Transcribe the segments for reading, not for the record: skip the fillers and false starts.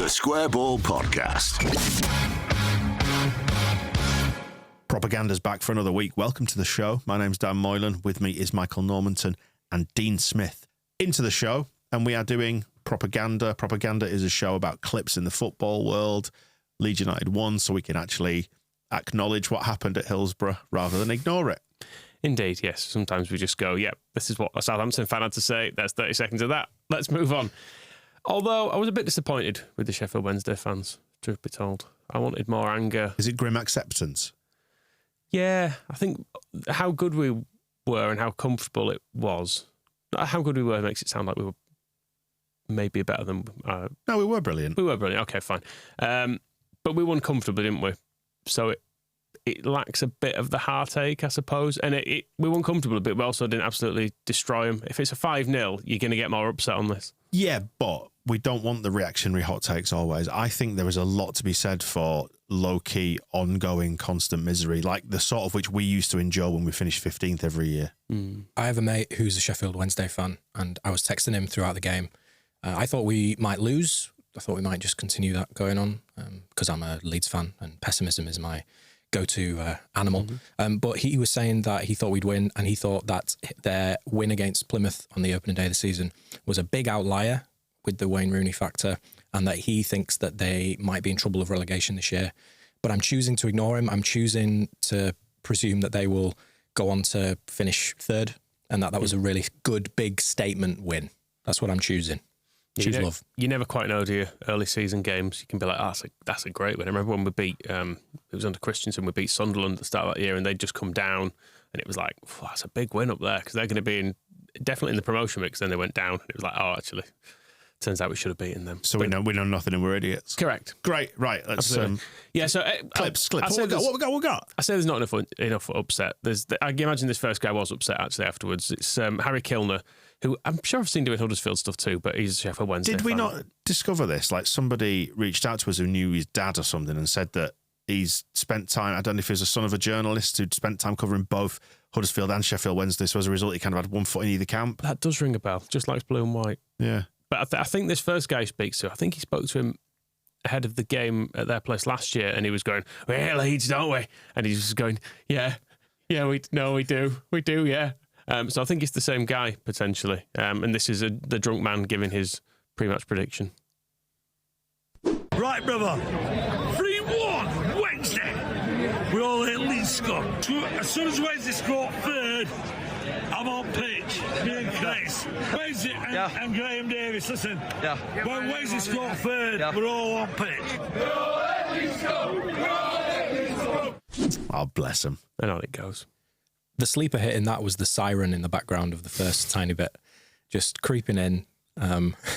The Square Ball Podcast. Propaganda's back for another week. Welcome to the show. My name's Dan Moylan. With me is Michael Normanton and Dean Smith. Into the show, and we are doing Propaganda. Propaganda is a show about clips in the football world. Leeds United won, so we can actually acknowledge what happened at Hillsborough rather than ignore it. Indeed, yes. Sometimes we just go, yep, this is what a Southampton fan had to say. That's 30 seconds of that. Let's move on. Although I was a bit disappointed with the Sheffield Wednesday fans, truth be told. I wanted more anger. Is it grim acceptance? Yeah, I think how good we were and how comfortable it was. How good we were makes it sound like we were maybe better than... No, we were brilliant. We were brilliant, okay, fine. But we won comfortably, didn't we? So it lacks a bit of the heartache, I suppose. And we won comfortably, but we also didn't absolutely destroy them. If it's a 5-0, you're going to get more upset on this. Yeah, but we don't want the reactionary hot takes always. I think there is a lot to be said for low-key, ongoing, constant misery, like the sort of which we used to endure when we finished 15th every year. I have a mate who's a Sheffield Wednesday fan, and I was texting him throughout the game. I thought we might lose. I thought we might just continue that going on because I'm a Leeds fan and pessimism is my go-to animal. But he was saying that he thought we'd win, and he thought that their win against Plymouth on the opening day of the season was a big outlier with the Wayne Rooney factor, and that he thinks that they might be in trouble of relegation this year. But I'm choosing to ignore him. I'm choosing to presume that they will go on to finish third, and that was a really good, big statement win. That's what I'm choosing. Choose love. You never quite know, do you? Early season games, you can be like, oh, that's a great win. I remember when we beat, it was under Christensen, we beat Sunderland at the start of that year, and they'd just come down, and it was like, that's a big win up there, because they're going to be definitely in the promotion mix. Then they went down, and it was like, oh, actually, turns out we should have beaten them. So we know nothing and we're idiots. Correct. Great, right. Let's yeah. So clips. What we got? I say there's not enough upset. I can imagine this first guy was upset actually afterwards. It's Harry Kilner, who I'm sure I've seen doing Huddersfield stuff too, but he's a Sheffield Wednesday Did we fan. not discover this? Like somebody reached out to us who knew his dad or something and said that he's spent time, I don't know if he was a son of a journalist who'd spent time covering both Huddersfield and Sheffield Wednesday, so as a result he kind of had one foot in either camp. That does ring a bell, just like blue and white. Yeah. But I think this first guy he speaks to, I think he spoke to him ahead of the game at their place last year, and he was going, we hate Leeds, don't we? And he's just going, yeah, we do, yeah. So I think it's the same guy, potentially. And this is the drunk man giving his pre-match prediction. Right, brother. 3-1, Wednesday. We all hate Leeds Scum. As soon as Wednesday score third, I'm on pitch. Me and Chris. Wednesday and Graham Davis, listen. Yeah. When Wednesday score third, we're all on pitch. Oh, bless him. And on it goes. The sleeper hit in that was the siren in the background of the first tiny bit, just creeping in.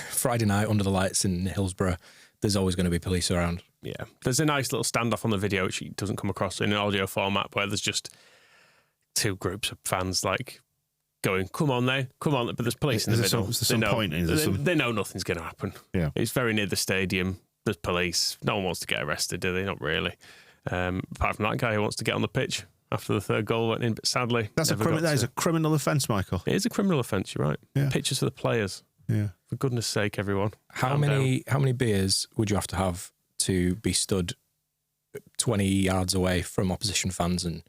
Friday night under the lights in Hillsborough, there's always going to be police around. Yeah. There's a nice little standoff on the video, which doesn't come across in an audio format, where there's just two groups of fans like going, come on, but there's police in the middle. They know nothing's going to happen. Yeah. It's very near the stadium. There's police. No one wants to get arrested, do they? Not really. Apart from that guy who wants to get on the pitch after the third goal went in, but sadly... That is a criminal offence, Michael. It is a criminal offence, you're right. Yeah. Pictures for the players. Yeah. For goodness sake, everyone. How many beers would you have to be stood 20 yards away from opposition fans and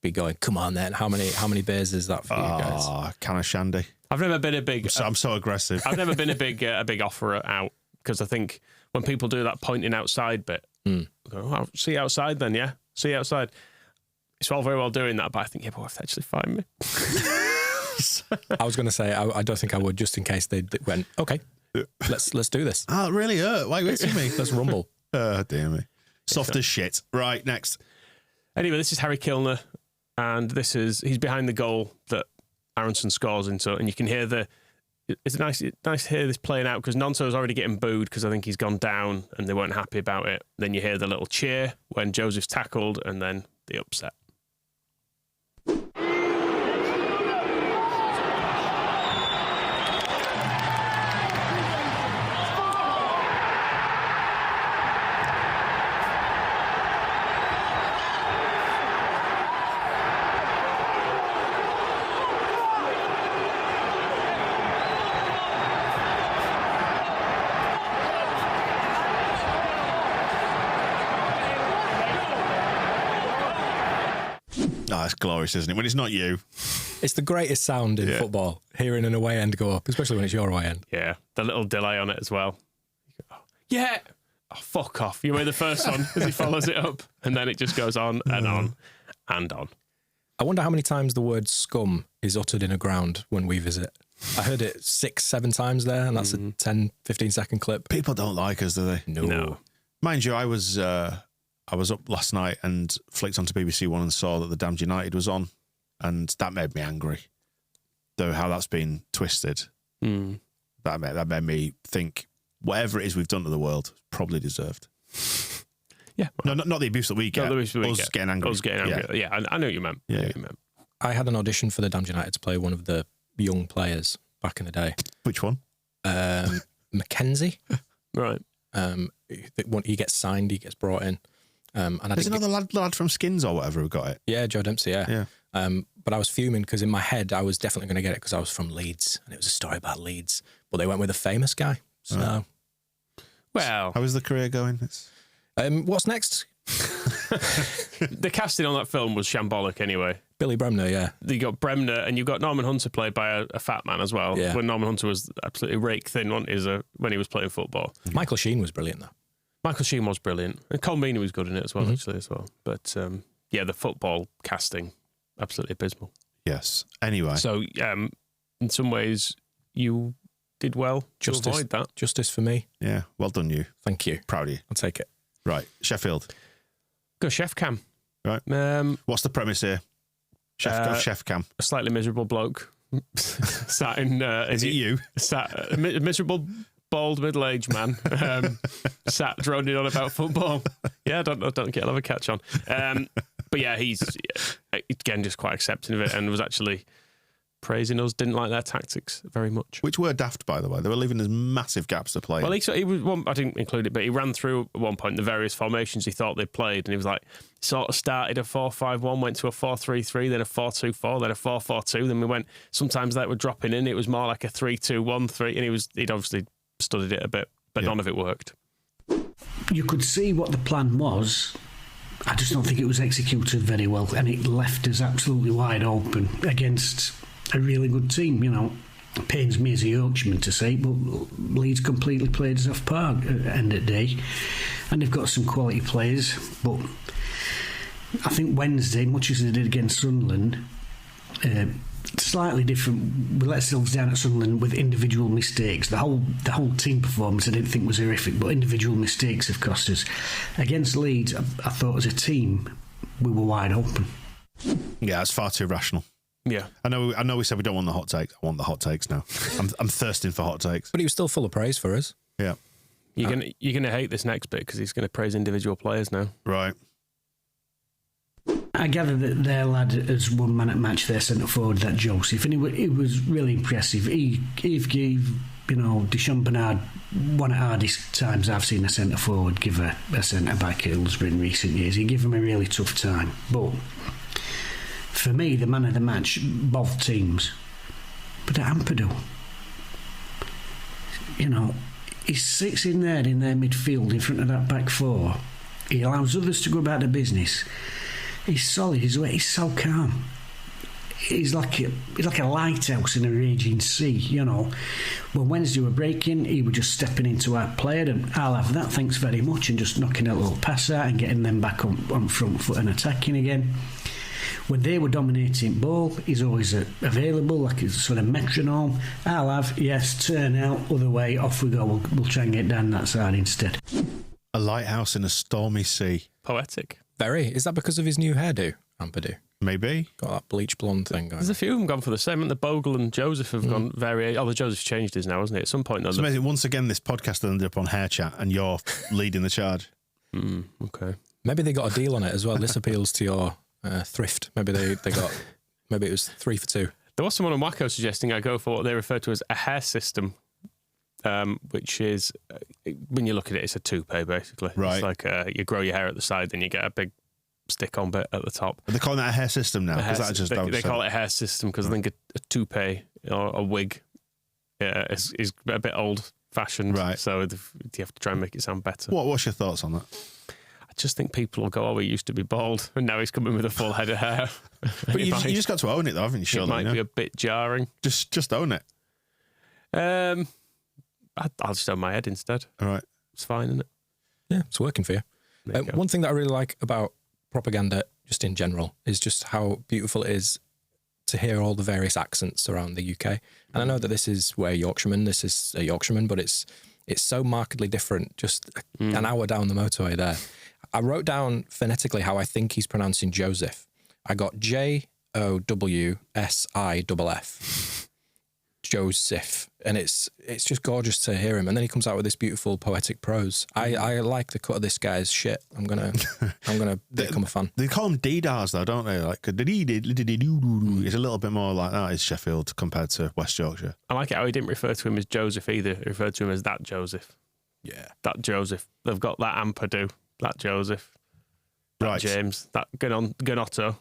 be going, come on then? How many beers is that for you guys? Can of shandy. I've never been a big... I'm so aggressive. I've never been a big offerer out, because I think when people do that pointing outside bit, I go, oh, see you outside then, yeah? See you outside. It's all very well doing that, but I think, yeah, but what if they actually find me? I was going to say, I don't think I would, just in case they went, okay, let's do this. Oh, it really hurt. Why wait for me? Let's rumble. Oh, dear me. Soft as shit. Right, next. Anyway, this is Harry Kilner, and he's behind the goal that Aronson scores into, and you can hear it's nice to hear this playing out, because Nonso's already getting booed because I think he's gone down and they weren't happy about it. Then you hear the little cheer when Joseph's tackled, and then the upset. it's glorious, isn't it? When it's not you. It's the greatest sound in football, hearing an away end go up, especially when it's your away end. Yeah, the little delay on it as well. Yeah. Oh, fuck off. You were the first one as he follows it up. And then it just goes on and on and on. I wonder how many times the word scum is uttered in a ground when we visit. I heard it 6-7 times there, and that's a 10-15 second clip. People don't like us, do they? No. Mind you, I was up last night and flicked onto BBC One and saw that the Damned United was on, and that made me angry. Though how that's been twisted, that made me think whatever it is we've done to the world, probably deserved. Yeah. No, not the abuse that we get. Not the abuse that we us get. getting angry. Us getting angry. Yeah, I know what you meant. Yeah. I know what you meant. I had an audition for the Damned United to play one of the young players back in the day. Which one? Mackenzie. Right. He gets signed, he gets brought in. And There's another lad from Skins or whatever who got it. Yeah, Joe Dempsey, yeah. Yeah. But I was fuming because in my head I was definitely going to get it because I was from Leeds and it was a story about Leeds. But they went with a famous guy. So, Well, How is the career going? what's next? the casting on that film was shambolic anyway. Billy Bremner, yeah. You got Bremner and you've got Norman Hunter played by a fat man as well. Yeah. When Norman Hunter was absolutely rake thin, when he was playing football. Michael Sheen was brilliant though. Michael Sheen was brilliant. And Cole Meany was good in it as well, actually, as well. But the football casting, absolutely abysmal. Yes. Anyway. So, in some ways, you did well to avoid that. Justice for me. Yeah. Well done, you. Thank you. Proud of you. I'll take it. Right. Sheffield. Go Chef Cam. Right. What's the premise here? Chef Cam. A slightly miserable bloke sat in. Is it you? A miserable, bald, middle-aged man sat droning on about football. Yeah, I don't get a lot of a catch on. But yeah, he's again just quite accepting of it and was actually praising us. Didn't like their tactics very much. Which were daft, by the way. They were leaving us massive gaps to play. Well, he was one. I didn't include it, but he ran through at one point the various formations he thought they played, and he was like, sort of started a 4-5-1, went to a 4-3-3, then a 4-2-4, then a 4-4-2. Then we went. Sometimes that were dropping in. It was more like a 3-2-1-3, and he'd obviously studied it a bit, but none of it worked. You could see what the plan was. I just don't think it was executed very well, and it left us absolutely wide open against a really good team. You know, it pains me as a Yorkshireman to say, but Leeds completely played us off par at the end of the day, and they've got some quality players. But I think Wednesday, much as they did against Sunderland, slightly different. We let ourselves down at Sunderland with individual mistakes. The whole team performance I didn't think was horrific, but individual mistakes have cost us. Against Leeds, I thought as a team we were wide open. Yeah, it's far too rational. Yeah, I know. We said we don't want the hot takes. I want the hot takes now. I'm thirsting for hot takes. But he was still full of praise for us. Yeah. You're gonna hate this next bit because he's gonna praise individual players now. Right. I gather that their lad has won man at match, their centre forward, that Joseph, and he was really impressive. He gave Deschamps Bernard one of the hardest times I've seen a centre forward give a centre back at Hillsborough in recent years. He gave him a really tough time. But for me, the man of the match, both teams, but Ampadu, he sits in their midfield in front of that back four. He allows others to go about their business. He's solid. He's so calm. He's like a lighthouse in a raging sea. When Wednesday were breaking, he was just stepping into our player, and I'll have that. Thanks very much, and just knocking a little pass out and getting them back on front foot and attacking again. When they were dominating ball, he's always available, like a sort of metronome. I'll have, yes, turn out, other way, off we go. We'll try and get down that side instead. A lighthouse in a stormy sea. Poetic. Very. Is that because of his new hairdo, Ampadu? Maybe. Got that bleach blonde thing going. There's a few of them gone for the same. The Bogle and Joseph have gone very... Oh, the Joseph's changed his now, hasn't he? At some point... It's amazing. Once again, this podcast ended up on Hair Chat and you're leading the charge. Okay. Maybe they got a deal on it as well. This appeals to your thrift. Maybe they got... Maybe it was 3 for 2. There was someone on Wacko suggesting I go for what they refer to as a hair system, which is, when you look at it, it's a toupee, basically. Right. It's like you grow your hair at the side, then you get a big stick-on bit at the top. Are they calling that a hair system now? They call it a hair system because I think a toupee or a wig is a bit old-fashioned. Right. So you have to try and make it sound better. What's your thoughts on that? I just think people will go, oh, he used to be bald, and now he's coming with a full head of hair. But you just got to own it, though, haven't you? Surely, it might be a bit jarring. Just own it. I'll just own my head instead. All right. It's fine, isn't it? Yeah, it's working for you. One thing that I really like about propaganda, just in general, is just how beautiful it is to hear all the various accents around the UK. And I know that this is a Yorkshireman, but it's so markedly different just an hour down the motorway there. I wrote down phonetically how I think he's pronouncing Joseph. I got Jowsiff. Joseph, and it's just gorgeous to hear him, and then he comes out with this beautiful poetic prose. I like the cut of this guy's shit. I'm gonna become a fan. They call him Deedars though, don't they? Like it's a little bit more like that is Sheffield compared to West Yorkshire. I like it how he didn't refer to him as Joseph either. He referred to him as that Joseph. Yeah, that Joseph. They've got that Ampadu, that Joseph, that right? James, that Ganotto.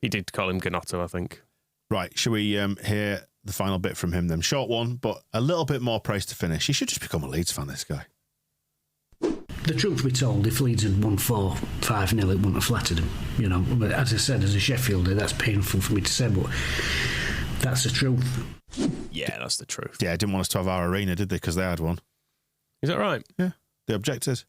He did call him Ganotto, I think. Right, should we hear the final bit from him then? Short one, but a little bit more praise to finish. He should just become a Leeds fan, this guy. The truth be told, if Leeds had won 4-5-0, it wouldn't have flattered him. You know, but as I said, as a Sheffielder, that's painful for me to say, but that's the truth. Yeah, that's the truth. Yeah, they didn't want us to have our arena, did they? Because they had one. Is that right? Yeah, they objected.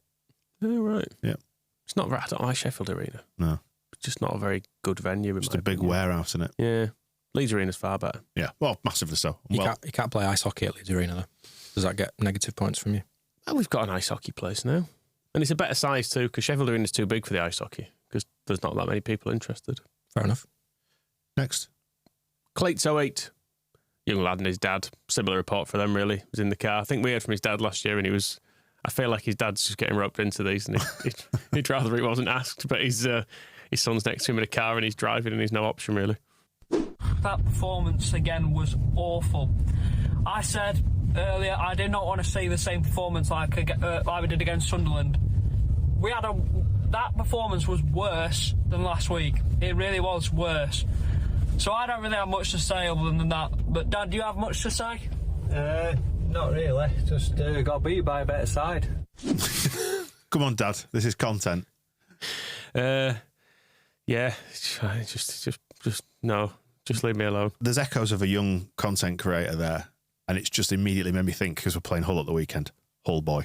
Oh, right. Yeah. It's not right. I don't like Sheffield Arena. No. It's just not a very good venue. Just a big warehouse, isn't it? Yeah. Leeds Arena's far better. Yeah, well, massively so. You can't play ice hockey at Leeds Arena, though. Does that get negative points from you? Well, we've got an ice hockey place now. And it's a better size too, because Sheffield Arena's too big for the ice hockey, because there's not that many people interested. Fair enough. Next. Clates 08. Young lad and his dad. Similar report for them, really. Was in the car. I think we heard from his dad last year, and I feel like his dad's just getting roped into these, and he'd rather he wasn't asked, but his son's next to him in a car, and he's driving, and he's no option, really. That performance again was awful. I said earlier I did not want to see the same performance like we did against Sunderland. That performance was worse than last week. It really was worse. So I don't really have much to say other than that. But Dad, do you have much to say? Not really. Just got beat by a better side. Come on, Dad. This is content. Yeah. Just no. Just leave me alone. There's echoes of a young content creator there, and it's just immediately made me think, because we're playing Hull at the weekend. Hull boy.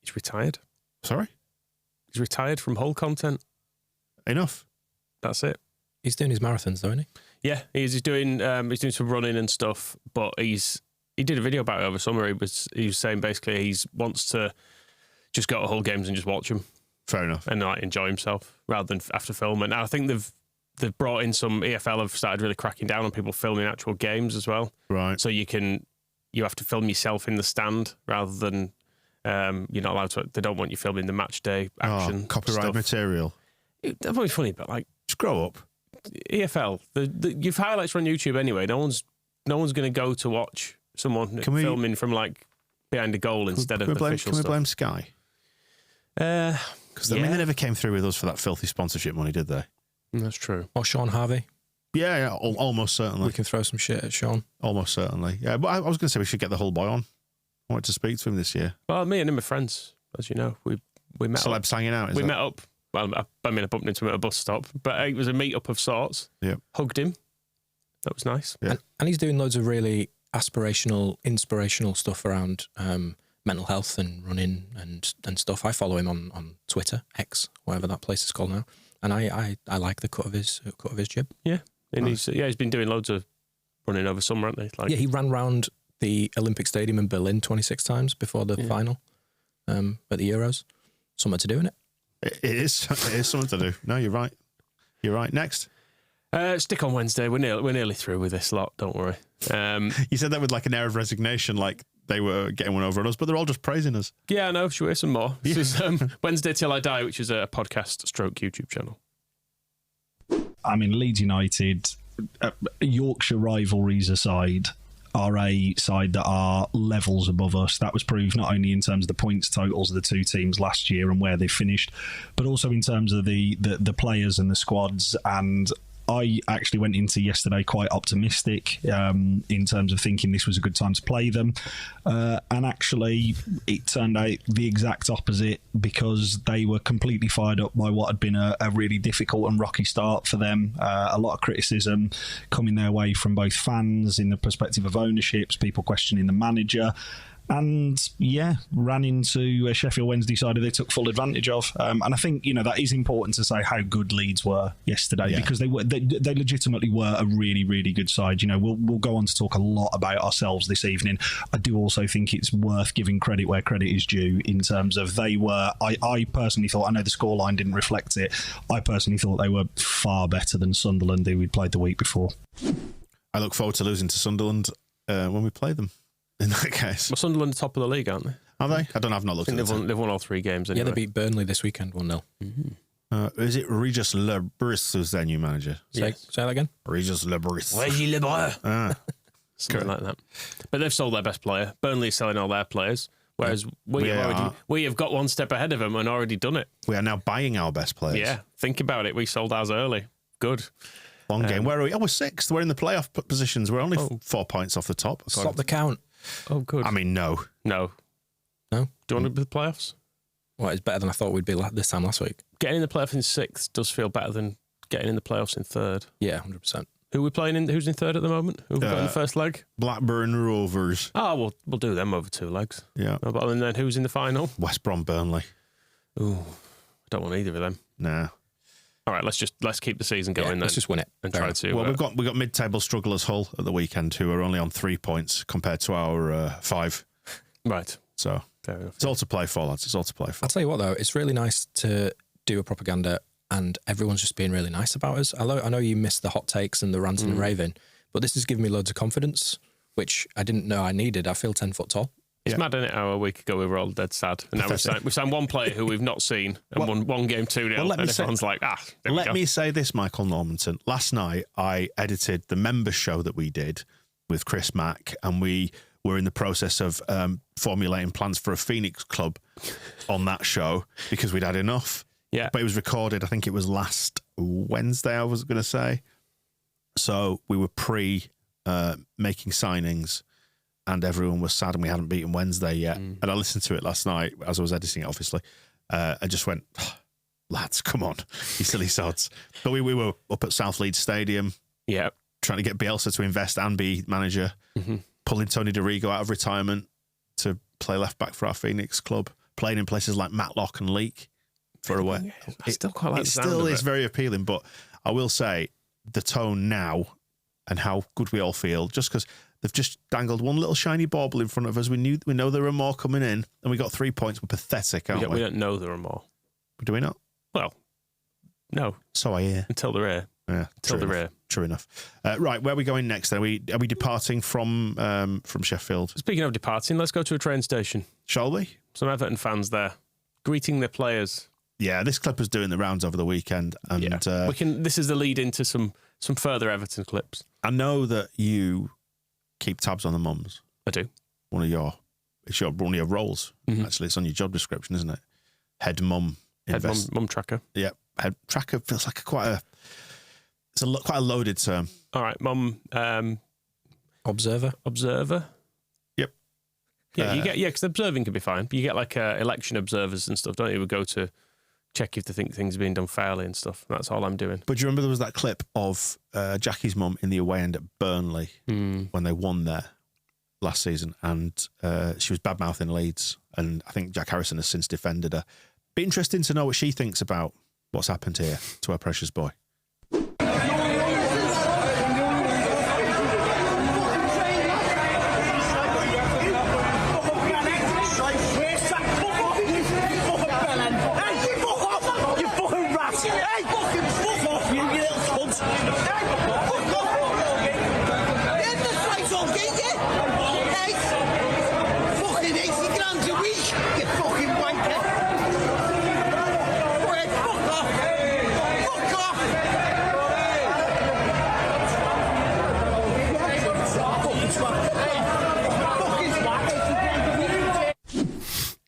He's retired. Sorry? He's retired from Hull content. Enough. That's it. He's doing his marathons, though, isn't he? Yeah, he's doing some running and stuff, but he did a video about it over summer. He was saying basically he wants to just go to Hull games and just watch them. Fair enough. And like enjoy himself rather than have to film. And I think they've brought in some EFL have started really cracking down on people filming actual games as well. Right. So you have to film yourself in the stand rather than you're not allowed to. They don't want you filming the match day action. Copyright stuff. Material. That's probably funny, but like just grow up. EFL, you've highlights are on YouTube anyway. No one's going to go to watch someone filming from like behind a goal instead of the official stuff. Can we stuff. blame Sky? Because I mean, they never came through with us for that filthy sponsorship money, did they? That's true. Or Sean Harvey. Yeah, almost certainly. We can throw some shit at Sean. Almost certainly. Yeah, but I was going to say we should get the Hull boy on. I wanted to speak to him this year. Well, me and him are friends, as you know. We met Celebs hanging out, We met up. Well, I mean, I bumped into him at a bus stop, but it was a meet-up of sorts. Yeah. Hugged him. That was nice. Yeah. And he's doing loads of really aspirational, inspirational stuff around mental health and running and stuff. I follow him on Twitter, X, whatever that place is called now. And I like the cut of his jib. Yeah. And he's been doing loads of running over summer, hasn't he? Yeah, he ran round the Olympic Stadium in Berlin 26 times before the final at the Euros. Something to do, isn't it? It is something to do. No, you're right. You're right. Next. Stick on Wednesday. We're nearly through with this lot. Don't worry. You said that with like an air of resignation, like they were getting one over on us, but they're all just praising us. Yeah, I know. Should we hear some more? This is Wednesday Till I Die, which is a podcast stroke YouTube channel. I mean, Leeds United, Yorkshire rivalries aside, are a side that are levels above us. That was proved not only in terms of the points totals of the two teams last year and where they finished, but also in terms of the players and the squads. And I actually went into yesterday quite optimistic in terms of thinking this was a good time to play them. And actually, it turned out the exact opposite, because they were completely fired up by what had been a really difficult and rocky start for them. A lot of criticism coming their way from both fans in the perspective of ownerships, people questioning the manager. And ran into a Sheffield Wednesday side that they took full advantage of. And I think that is important to say how good Leeds were yesterday, because they legitimately were a really, really good side. We'll go on to talk a lot about ourselves this evening. I do also think it's worth giving credit where credit is due in terms of they were. I personally thought, I know the scoreline didn't reflect it, I personally thought they were far better than Sunderland, who we'd played the week before. I look forward to losing to Sunderland when we play them. In that case, well, Sunderland are top of the league, aren't they? Are they? I've not looked at it. They've won all 3 games. Anyway. Yeah, they beat Burnley this weekend 1-0. Mm-hmm. Is it Regis Lebris who's their new manager? Say that again. Regis Lebris. Something like that. But they've sold their best player. Burnley is selling all their players, whereas we have got one step ahead of them and already done it. We are now buying our best players. Yeah, think about it. We sold ours early. Good. Long game. Where are we? Oh, we're 6th. We're in the playoff positions. We're only 4 points off the top. Stop the count. Oh, good. I mean, no. Do you want to be the playoffs? Well, it's better than I thought we'd be this time last week. Getting in the playoffs in 6th does feel better than getting in the playoffs in 3rd. Yeah, 100%. Who are we playing in? Who's in 3rd at the moment? Who have we got in the first leg? Blackburn Rovers. Oh, we'll do them over 2 legs. Yeah. And then who's in the final? West Brom Burnley. Ooh, I don't want either of them. Nah. All right, let's keep the season going then. Let's just win it and try to. Well, we've got mid-table strugglers Hull at the weekend, who are only on 3 points compared to our 5. Right. So fair enough. It's all to play for, lads. It's all to play for. I'll tell you what, though, it's really nice to do a propaganda and everyone's just being really nice about us. I know you missed the hot takes and the ranting and raving, but this has given me loads of confidence, which I didn't know I needed. I feel 10 foot tall. It's mad, isn't it? How a week ago we were all dead sad. And now we've signed one player who we've not seen and won one game 2-0. Well, and everyone's like, let me say this, Michael Normanton. Last night I edited the members show that we did with Chris Mack, and we were in the process of formulating plans for a Phoenix club on that show because we'd had enough. Yeah. But it was recorded, I think it was last Wednesday, I was going to say. So we were making signings. And everyone was sad, and we hadn't beaten Wednesday yet. And I listened to it last night as I was editing it, obviously. I just went, lads, come on, you silly sods. But we were up at South Leeds Stadium, trying to get Bielsa to invest and be manager, pulling Tony DeRigo out of retirement to play left back for our Phoenix club, playing in places like Matlock and Leek for away. I still quite like it. The sound Still of is very appealing, but I will say the tone now and how good we all feel, just because they've just dangled one little shiny bauble in front of us. We know there are more coming in, and we got 3 points. We're pathetic, aren't we? We don't know there are more. Do we not? Well, no. So I hear. Until they're here. Yeah, until they're here. True enough. Right, where are we going next? Are we departing from Sheffield? Speaking of departing, let's go to a train station. Shall we? Some Everton fans there, greeting their players. Yeah, this clip was doing the rounds over the weekend, and This is the lead into some further Everton clips. I know that you keep tabs on the mums. I do. One of your roles. Actually, it's on your job description, isn't it? Head mum. Mum tracker. Yeah, head tracker feels like quite a loaded term. All right, mum. Observer. Yep. Yeah, because observing can be fine. But you get like election observers and stuff, don't you? We go to check if they think things are being done fairly and stuff. That's all I'm doing. But do you remember there was that clip of Jackie's mum in the away end at Burnley when they won there last season, and she was bad-mouthing Leeds, and I think Jack Harrison has since defended her. Be interesting to know what she thinks about what's happened here to our precious boy.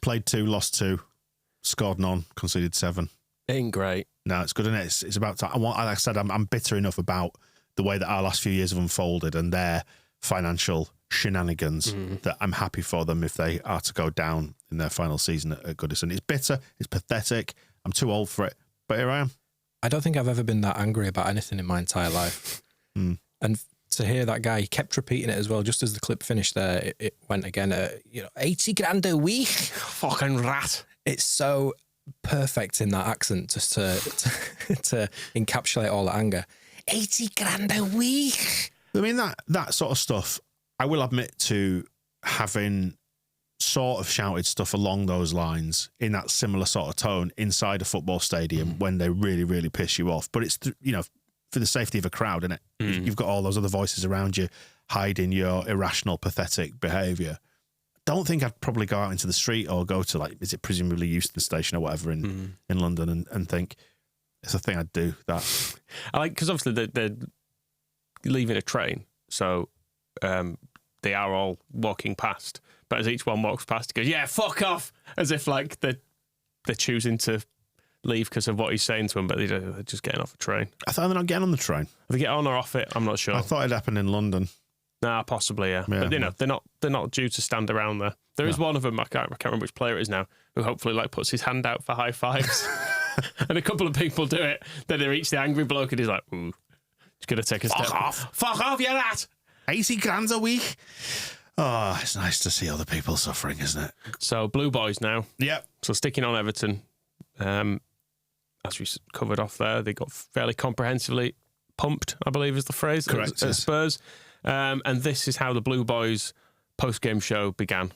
Played 2, lost 2, scored none, conceded 7. It ain't great. No, it's good, isn't it? It's about time. Like I said, I'm bitter enough about the way that our last few years have unfolded and their financial shenanigans that I'm happy for them if they are to go down in their final season at Goodison. It's bitter. It's pathetic. I'm too old for it, but here I am. I don't think I've ever been that angry about anything in my entire life. And to hear that guy, he kept repeating it as well. Just as the clip finished there, it went again. 80 grand a week. Fucking rat. It's so perfect in that accent, just to encapsulate all the anger. 80 grand a week. I mean, that sort of stuff, I will admit to having sort of shouted stuff along those lines in that similar sort of tone inside a football stadium when they really, really piss you off. But it's, for the safety of a crowd, isn't it? You've got all those other voices around you hiding your irrational, pathetic behaviour. Don't think I'd probably go out into the street or go to, is it presumably Euston Station or whatever in London and think, it's a thing I'd do, that. I like, because obviously they're leaving a train, so they are all walking past. But as each one walks past, he goes, yeah, fuck off, as if they're choosing to leave because of what he's saying to them, but they're just getting off a train. I thought they're not getting on the train. If they get on or off it, I'm not sure. I thought it happened in London. Nah, possibly, yeah. But they're not due to stand around there. There is one of them, I can't remember which player it is now, who hopefully puts his hand out for high fives. And a couple of people do it. Then they reach the angry bloke and he's like, ooh, he's going to take a step. Fuck off, you rat! 80 grand a week. Oh, it's nice to see other people suffering, isn't it? So, Blue Boys now. Yep. So, sticking on Everton, as we covered off there, they got fairly comprehensively pumped, I believe is the phrase. Correct. At Spurs. And this is how the Blue Boys post-game show began.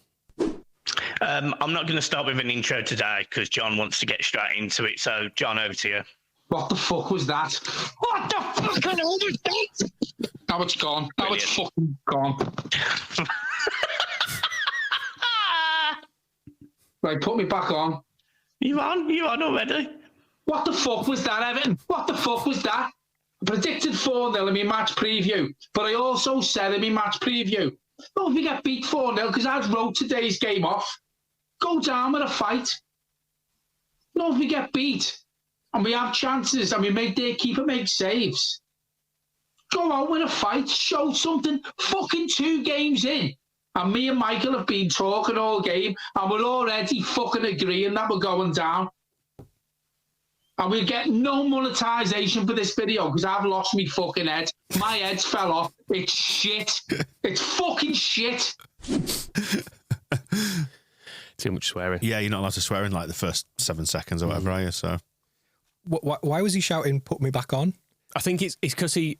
I'm not going to start with an intro today because John wants to get straight into it. So, John, over to you. What the fuck was that? What the fucking hell was that? Now it's gone. Now Brilliant. it's fucking gone. Right, put me back on. You on already? What the fuck was that, Everton? What the fuck was that? I predicted 4-0 in my match preview, but I also said in my match preview, don't we get beat 4-0 because I wrote today's game off. Go down with a fight. No, if we get beat and we have chances and we make their keeper make saves, go out with a fight, show something. Fucking 2 games in, and me and Michael have been talking all game, and we're already fucking agreeing that we're going down. And we'll get no monetization for this video because I've lost me fucking head. My head's fell off. It's shit. It's fucking shit. Too much swearing. Yeah, you're not allowed to swear in the first 7 seconds or whatever, are you? So, why was he shouting, put me back on? I think it's because he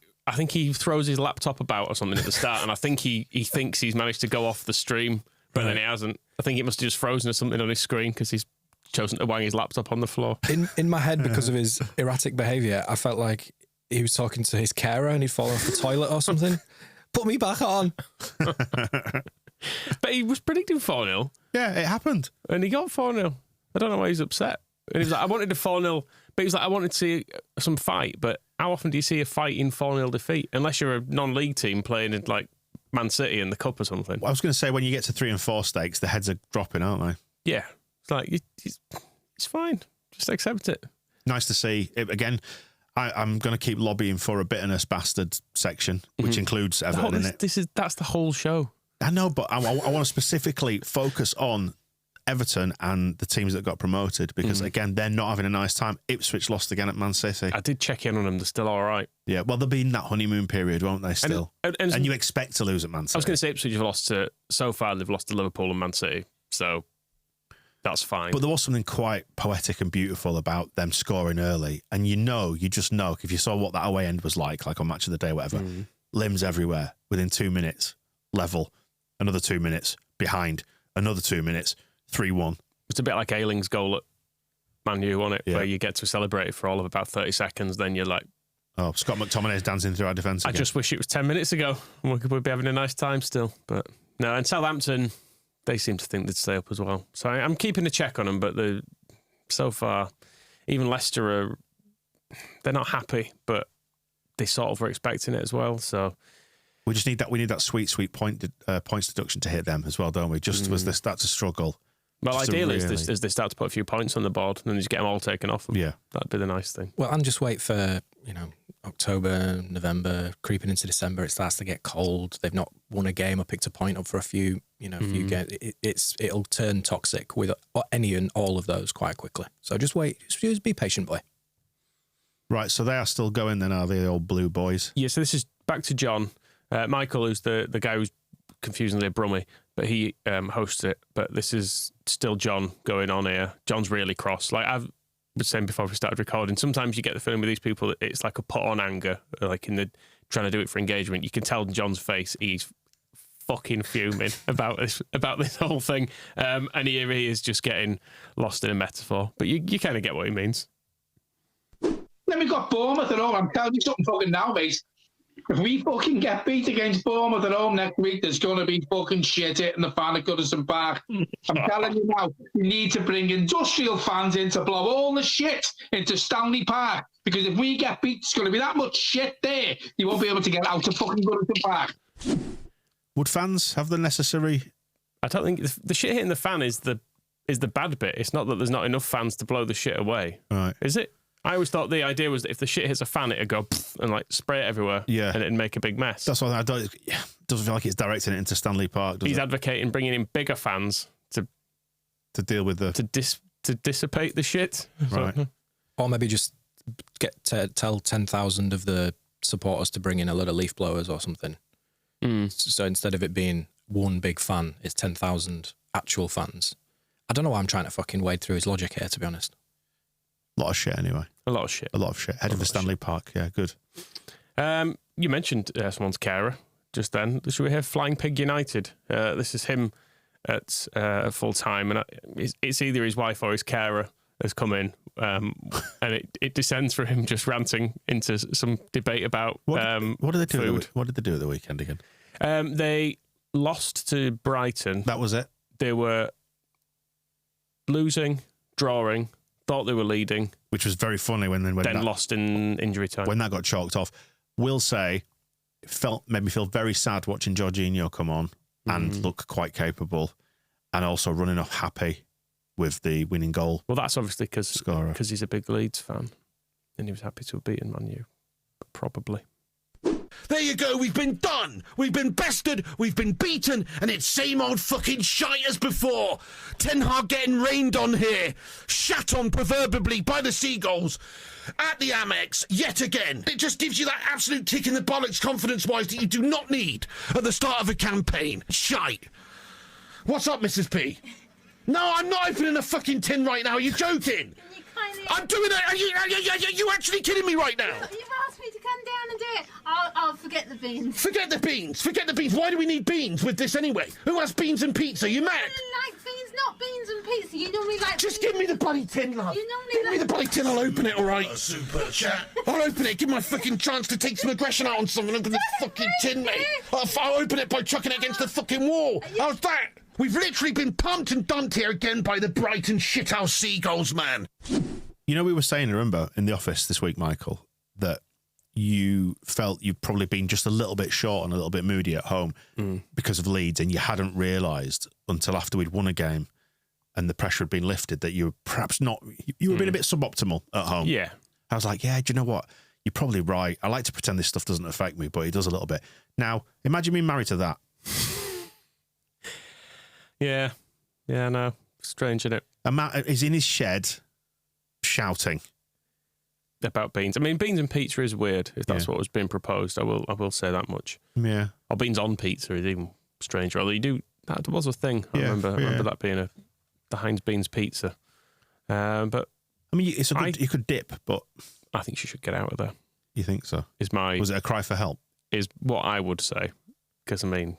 throws his laptop about or something at the start, and I think he thinks he's managed to go off the stream, but then he hasn't. I think it must have just frozen or something on his screen because he's chosen to wang his laptop on the floor. In my head, because of his erratic behaviour, I felt like he was talking to his carer and he'd fallen off the toilet or something. Put me back on. But he was predicting 4-0. yeah, it happened. And he got 4-0. I don't know why he's upset. And he was like, I wanted a 4-0, but he was like, I wanted to see some fight. But how often do you see a fight in 4-0 defeat? Unless you're a non-league team playing in Man City in the Cup or something. Well, I was going to say, when you get to 3 and 4 stakes, the heads are dropping, aren't they? Yeah. It's it's fine. Just accept it. Nice to see. Again, I'm going to keep lobbying for a bitterness bastard section, which includes Everton in it. That's the whole show. I know, but I want to specifically focus on Everton and the teams that got promoted because, again, they're not having a nice time. Ipswich lost again at Man City. I did check in on them. They're still all right. Yeah, well, they'll be in that honeymoon period, won't they, still? And you expect to lose at Man City. I was going to say Ipswich have lost so far, they've lost to Liverpool and Man City. So that's fine. But there was something quite poetic and beautiful about them scoring early. And you just know, if you saw what that away end was like on Match of the Day or whatever, limbs everywhere within 2 minutes, level, another 2 minutes, behind, another 2 minutes, 3-1. It's a bit like Ayling's goal at Man U, wasn't it? Where you get to celebrate it for all of about 30 seconds, then you're like... Oh, Scott McTominay's dancing through our defence again. I just wish it was 10 minutes ago and we'd be having a nice time still. But no, and Southampton, they seem to think they'd stay up as well. So I'm keeping a check on them, but so far, even Leicester they're not happy, but they sort of were expecting it as well. So we just need that. We need that sweet points deduction to hit them as well, don't we? Just as they start to struggle, Well, Just ideally, really- as they start to put a few points on the board, and then just get them all taken off them. Yeah. That'd be the nice thing. Well, and just wait for, October, November, creeping into December, it starts to get cold. They've not won a game or picked a point up for a few games. It'll turn toxic with any and all of those quite quickly. So just wait. Just be patient, boy. Right, so they are still going then, are they, the old blue boys? Yeah, so this is back to John. Michael, who's the guy who's confusingly a Brummie, but he hosts it. But this is still John going on here. John's really cross. Like I've been saying before we started recording, sometimes you get the feeling with these people that it's like a put on anger, like in the trying to do it for engagement. You can tell in John's face he's fucking fuming about this whole thing. And here he is just getting lost in a metaphor. But you kind of get what he means. Then we got Bournemouth at home. I'm telling you something fucking now, mate. If we fucking get beat against Bournemouth at home next week, there's going to be fucking shit hitting the fan at Goodison Park. I'm telling you now, we need to bring industrial fans in to blow all the shit into Stanley Park. Because if we get beat, there's going to be that much shit there, you won't be able to get out of fucking Goodison Park. Would fans have the necessary... I don't think the shit hitting the fan is the bad bit. It's not that there's not enough fans to blow the shit away. Right. Is it? I always thought the idea was that if the shit hits a fan, it'd go and like spray it everywhere. Yeah. And it'd make a big mess. That's why I don't... It doesn't feel like it's directing it into Stanley Park, does He's it? advocating bringing in bigger fans to deal with the... To dissipate the shit. Right. Or maybe just tell 10,000 of the supporters to bring in a lot of leaf blowers or something. So instead of it being one big fan, it's 10,000 actual fans. I don't know why I'm trying to fucking wade through his logic here, to be honest. A lot of shit, anyway. A lot of shit. A lot of shit. Head of the Stanley Park. Yeah, good. You mentioned someone's carer just then. Should we hear Flying Pig United? This is him at full time, and it's either his wife or his carer has come in, and it descends for him just ranting into some debate about what did they do? Food. What did they do at the weekend again? They lost to Brighton. That was it. They were losing, drawing, thought they were leading, which was very funny when that, lost in injury time. When that got chalked off, will say, made me feel very sad watching Jorginho come on and look quite capable, and also running off happy with the winning goal. Well, that's obviously because he's a big Leeds fan, and he was happy to have beaten Man U, probably. There you go, we've been done. We've been bested, we've been beaten, and it's same old fucking shite as before. Ten Hag getting rained on here. Shat on proverbially by the seagulls. At the Amex, yet again. It just gives you that absolute kick in the bollocks confidence-wise that you do not need at the start of a campaign. Shite. What's up, Mrs. P? No, I'm not opening a fucking tin right now. Are you joking? I'm doing it. Are you actually kidding me right now? You've asked me to come down and do it. I'll forget the beans. Forget the beans. Forget the beans. Why do we need beans with this anyway? Who has beans and pizza? You mad? I like beans, not beans and pizza. You normally like. Just give me the bloody tin, love. You normally give me the bloody tin. I'll open it. All right. A super chat. I'll open it. Give my fucking chance to take some aggression out on someone. Open the fucking tin, mate. I'll open it by chucking it against the fucking wall. How's that? We've literally been pumped and dumped here again by the Brighton shithouse seagulls, man. You know, we were saying, remember, in the office this week, Michael, that you felt you'd probably been just a little bit short and a little bit moody at home because of Leeds, and you hadn't realised until after we'd won a game and the pressure had been lifted that you were perhaps not, you were being a bit suboptimal at home. Yeah. I was like, yeah, do you know what? You're probably right. I like to pretend this stuff doesn't affect me, but it does a little bit. Now, imagine being married to that. Yeah, no, strange, isn't it? Matt is in his shed shouting about beans. I mean, beans and pizza is weird. If that's what was being proposed, I will say that much. Yeah, or beans on pizza is even stranger. Although that was a thing. I remember that being the Heinz Beans pizza. But I mean, it's a good, you could dip, but I think she should get out of there. You think so? Was it a cry for help? Is what I would say, because I mean,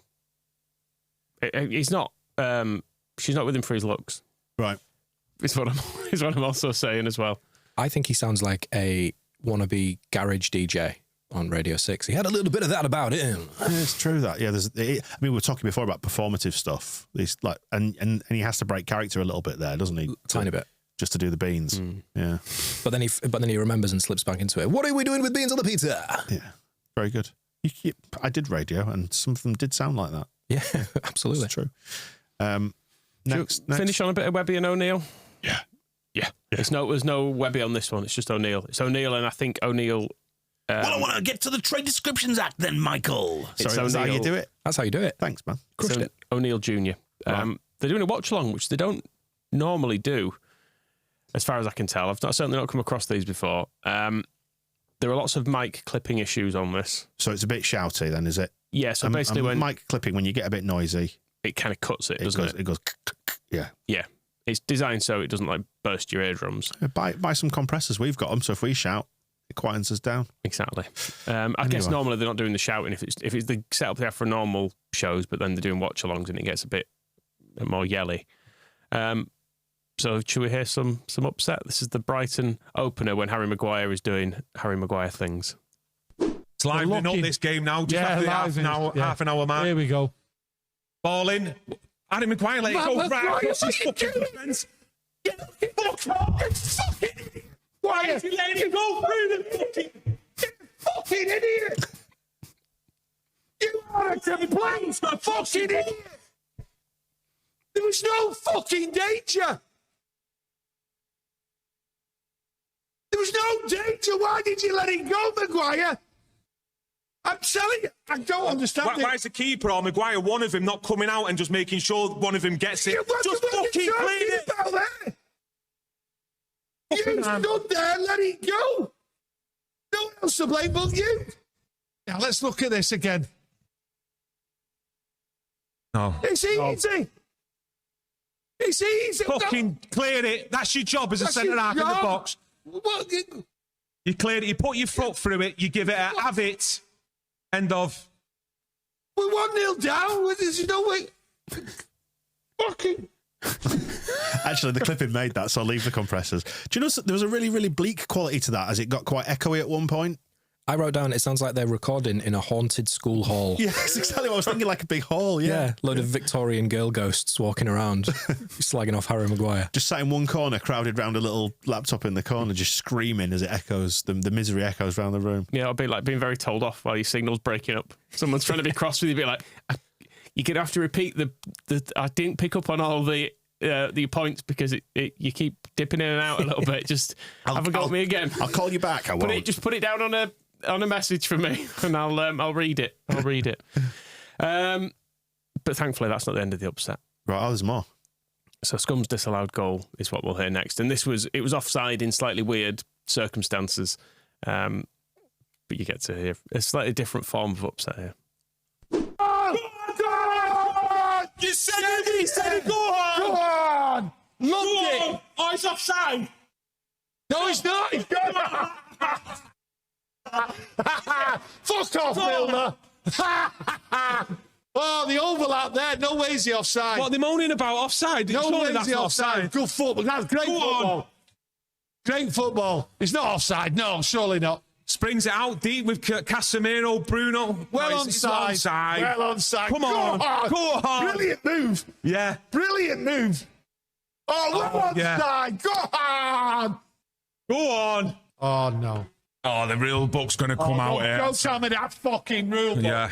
he's not. She's not with him for his looks, right? Is what I'm also saying as well. I think he sounds like a wannabe garage DJ on Radio 6. He had a little bit of that about him. It's true that, yeah. I mean, we were talking before about performative stuff. He's like, and he has to break character a little bit there, doesn't he? Tiny bit, just to do the beans. Yeah. But then he remembers and slips back into it. What are we doing with beans on the pizza? Yeah, very good. I did radio, and some of them did sound like that. Yeah, absolutely. It's true. Next. Finish on a bit of Webby and O'Neill. Yeah. There's no Webby on this one. It's just O'Neill. It's O'Neill, and I think O'Neill. Well, I want to get to the Trade Descriptions Act then, Michael. Sorry, that's how you do it. That's how you do it. Thanks, man. Crushed it. O'Neill Jr. Right. They're doing a watch along, which they don't normally do, as far as I can tell. I've certainly not come across these before. There are lots of mic clipping issues on this. So it's a bit shouty then, is it? Yeah, so basically when mic clipping, when you get a bit noisy, it kind of cuts it, doesn't it? It goes, yeah. Yeah. It's designed so it doesn't like burst your eardrums. Buy some compressors. We've got them, so if we shout, it quietens us down. Exactly. I guess normally they're not doing the shouting if it's the setup they have for normal shows, but then they're doing watch-alongs and it gets a bit more yelly. So should we hear some upset? This is the Brighton opener when Harry Maguire is doing Harry Maguire things. It's livening up this game now. Just after half an hour mark. Here we go. Ball in. Harry Maguire let it go right across his fucking defence. Why is he letting it go through the fucking idiot? You are a complaint, a fucking idiot. There was no fucking danger. There was no danger. Why did you let it go, Maguire? I'm telling you, I don't understand it. Why is the keeper or Maguire, one of them, not coming out and just making sure one of them gets it? Just fucking clean it. You stood there and let it go. No one else to blame but you. Now let's look at this again. No. It's easy. It's easy. Fucking clear it. That's your job as a centre-half in the box. What? You cleared it. You put your foot through it. You give it a have it. End of. We're 1-0 down. There's no way. Fucking. Actually, the clipping made that, so I'll leave the compressors. Do you know there was a really, really bleak quality to that as it got quite echoey at one point? I wrote down, it sounds like they're recording in a haunted school hall. Yeah, that's exactly what I was thinking, like a big hall, yeah. Load of Victorian girl ghosts walking around, slagging off Harry Maguire. Just sat in one corner, crowded round a little laptop in the corner, just screaming as it echoes, the misery echoes around the room. Yeah, it'll be like being very told off while your signal's breaking up. Someone's trying to be cross with you, be like, you're going to have to repeat the I didn't pick up on all the points because you keep dipping in and out a little bit. Just haven't got me again. I'll call you back. I won't. Just put it down on a message for me, and I'll read it. But thankfully, that's not the end of the upset. Right, there's more. So Scum's disallowed goal is what we'll hear next, and it was offside in slightly weird circumstances, but you get to hear a slightly different form of upset here. You said it. He said it. Go on. Go on. Loved it. Oh, it's offside. No, it's not. Fuck off, Milner. Oh, the overlap there. No way is he offside. What, they're moaning about offside? No way is that's he not offside. Good football. That's great football. Great football. It's not offside. No, surely not. Springs it out deep with Casemiro, Bruno. Well onside. Well onside. Come on. Go on. Brilliant move. Yeah. Brilliant move. Oh, well onside. Go on. Go on. Oh, no. Oh, the rule book's going to come out here. Don't tell me that fucking rule book. Yeah.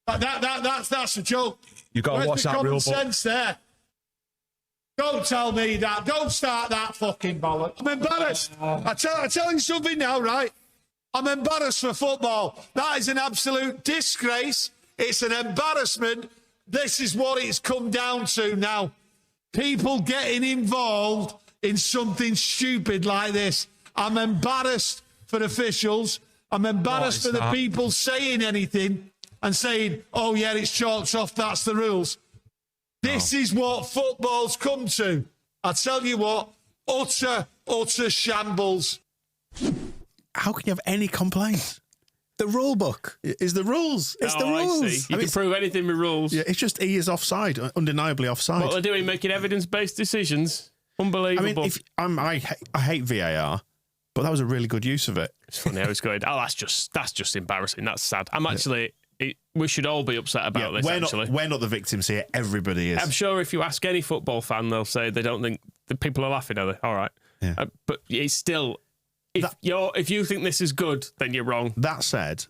That's a joke. You got to watch that rule book. Sense there. Don't tell me that. Don't start that fucking bollocks. I'm embarrassed. I tell you something now, right? I'm embarrassed for football. That is an absolute disgrace. It's an embarrassment. This is what it's come down to now. People getting involved in something stupid like this. I'm embarrassed for officials. I'm embarrassed for the people saying anything and saying, oh, yeah, it's chalked off. That's the rules. This is what football's come to. I tell you what, utter shambles. How can you have any complaints? The rule book is the rules. It's the rules. I see. You can prove anything with rules. Yeah, it's just he is offside, undeniably offside. What they're doing, making evidence-based decisions. Unbelievable. I mean, I hate VAR, but that was a really good use of it. It's funny how it's going, oh, that's just embarrassing. That's sad. I'm actually... we should all be upset about this, actually. We're not the victims here. Everybody is. I'm sure if you ask any football fan, they'll say they don't think the people are laughing, are they? All right. Yeah. But it's still... If you think this is good, then you're wrong. That said,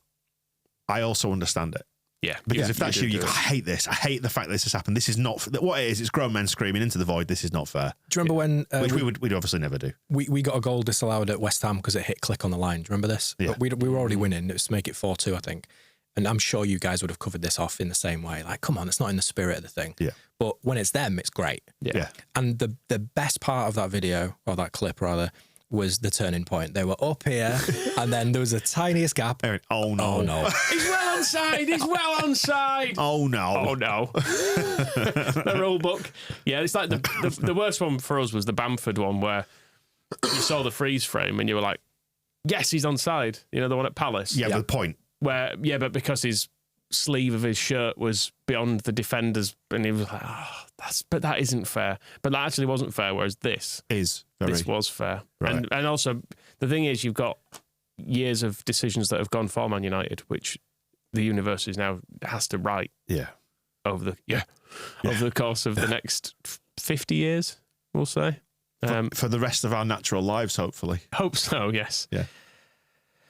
I also understand it. Yeah, because if that's you, I hate this. I hate the fact that this has happened. This is not what it is. It's grown men screaming into the void. This is not fair. Do you remember when which we'd obviously never do? We got a goal disallowed at West Ham because it hit click on the line. Do you remember this? Yeah. But we were already winning. It was to make it 4-2, I think. And I'm sure you guys would have covered this off in the same way. Like, come on, it's not in the spirit of the thing. Yeah. But when it's them, it's great. Yeah. And the best part of that video, or that clip rather, was the turning point. They were up here, and then there was the tiniest gap. Oh no! Oh no! He's well onside. He's well onside. Oh no! Oh no! The rule book. Yeah, it's like the worst one for us was the Bamford one where you saw the freeze frame and you were like, "Yes, he's onside." You know, the one at Palace. Yeah, with a point. Where but because his sleeve of his shirt was beyond the defenders, and he was like, "Oh, that isn't fair." But that actually wasn't fair. Whereas this was fair. Right. And also the thing is, you've got years of decisions that have gone for Man United, which the university now has to right. Yeah. Over the course of the next 50 years, we'll say. For the rest of our natural lives, hopefully. Hope so. Yes. Yeah.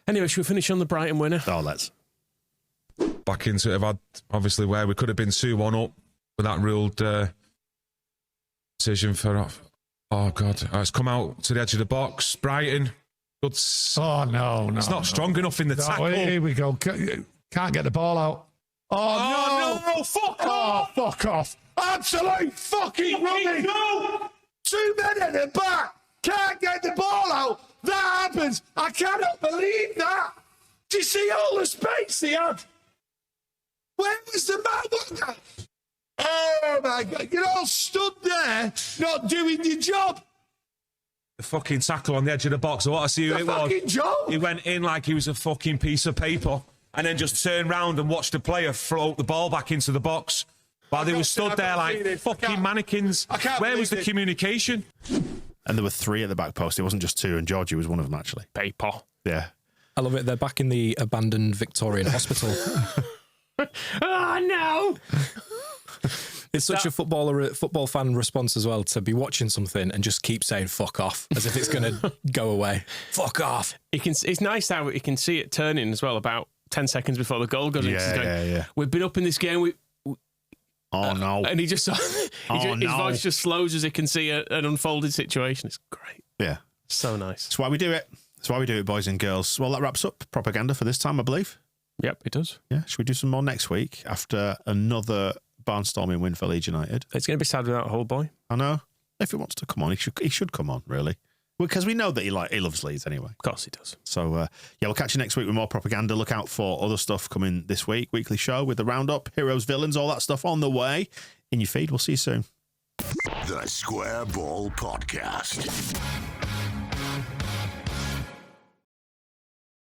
Anyway, should we finish on the Brighton winner? Oh, let's. Back into it, obviously where we could have been 2-1 up with that ruled decision for. Oh God, it's come out to the edge of the box. Brighton, good. Oh no! It's not strong enough in the tackle. Here we go. Can't get the ball out. Oh no! Fuck off! Fuck off! Absolute fucking rubbish! 2 men at the back can't get the ball out. That happens. I cannot believe that. Do you see all the space he had? Where was the man? Oh my God! You're all stood there, not doing your job. The fucking tackle on the edge of the box. What I see who it was. Job. He went in like he was a fucking piece of paper, and then just turned round and watched the player float the ball back into the box while they were stood there like fucking mannequins. Where was the communication? And there were 3 at the back post. It wasn't just 2, and Georgie was one of them actually. Paper. Yeah. I love it. They're back in the abandoned Victorian hospital. Oh no! It's such a football fan response as well, to be watching something and just keep saying "fuck off" as if it's going to go away. Fuck off. It's nice how you can see it turning as well about 10 seconds before the goal goes in. Yeah. We've been up in this game. Oh no! And he just his voice just slows as he can see an unfolded situation. It's great. Yeah, so nice. That's why we do it. That's why we do it, boys and girls. Well, that wraps up propaganda for this time, I believe. Yep, it does. Yeah, should we do some more next week after another barnstorming win for Leeds United? It's going to be sad without Hull boy. I know. If he wants to come on, he should come on, really. Because we know that he loves Leeds anyway. Of course he does. So, we'll catch you next week with more propaganda. Look out for other stuff coming this week. Weekly show with the roundup, heroes, villains, all that stuff on the way in your feed. We'll see you soon. The Square Ball Podcast.